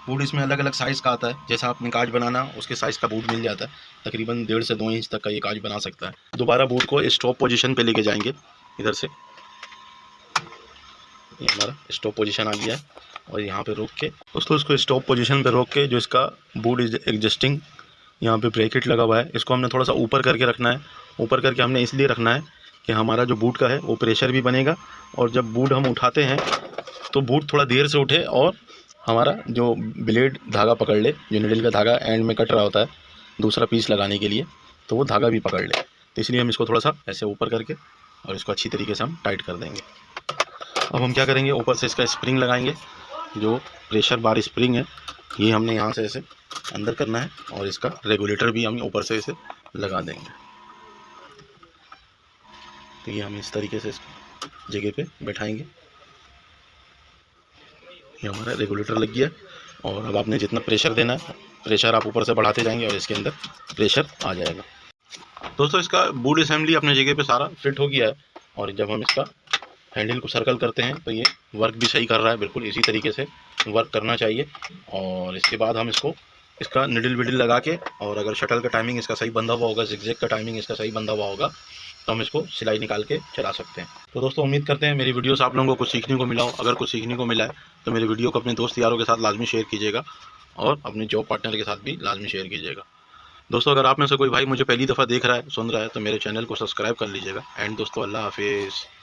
बूट इसमें अलग अलग साइज़ का आता है, जैसा आपने काज बनाना उसके साइज़ का बूट मिल जाता है। तकरीबन 1.5 से 2 इंच तक का ये काज बना सकता है। दोबारा बूट को स्टॉप पोजीशन पे लेके जाएंगे। इधर से ये हमारा स्टॉप पोजीशन आ गया है, और यहाँ पे रोक के दोस्तों इसको स्टॉप पोजीशन पे रोक के जो इसका बूट एडजस्टिंग यहाँ पे ब्रैकेट लगा हुआ है, इसको हमने थोड़ा सा ऊपर करके रखना है। ऊपर करके हमने इसलिए रखना है कि हमारा जो बूट का है वो प्रेशर भी बनेगा, और जब बूट हम उठाते हैं तो बूट थोड़ा देर से उठे और हमारा जो ब्लेड धागा पकड़ ले, जो निडल का धागा एंड में कट रहा होता है दूसरा पीस लगाने के लिए, तो वो धागा भी पकड़ ले। तो इसलिए हम इसको थोड़ा सा ऐसे ऊपर करके और इसको अच्छी तरीके से हम टाइट कर देंगे। अब हम क्या करेंगे, ऊपर से इसका स्प्रिंग लगाएंगे। जो प्रेशर बार स्प्रिंग है ये हमने यहाँ से ऐसे अंदर करना है, और इसका रेगुलेटर भी हम ऊपर से इसे लगा देंगे। तो ये हम इस तरीके से इसको जगह पे बैठाएंगे। ये हमारा रेगुलेटर लग गया, और अब आपने जितना प्रेशर देना है प्रेशर आप ऊपर से बढ़ाते जाएंगे और इसके अंदर प्रेशर आ जाएगा। दोस्तों इसका बूट असेंबली अपने जगह पे सारा फिट हो गया है, और जब हम इसका हैंडल को सर्कल करते हैं तो ये वर्क भी सही कर रहा है, बिल्कुल इसी तरीके से वर्क करना चाहिए। और इसके बाद हम इसका निडल विडल लगा के, और अगर शटल का टाइमिंग इसका सही बंधा हुआ होगा, जिगजैग का टाइमिंग इसका सही बंधा हुआ होगा, तो हम इसको सिलाई निकाल के चला सकते हैं। तो दोस्तों उम्मीद करते हैं मेरी वीडियो से आप लोगों को कुछ सीखने को मिला हो। अगर कुछ सीखने को मिला है तो मेरी वीडियो को अपने दोस्त यारों के साथ लाजमी शेयर कीजिएगा, और अपने जॉब पार्टनर के साथ भी लाजमी शेयर कीजिएगा। दोस्तों अगर आप में से कोई भाई मुझे पहली दफ़ा देख रहा है, सुन रहा है, तो मेरे चैनल को सब्सक्राइब कर लीजिएगा। एंड दोस्तों अल्लाह हाफिज़।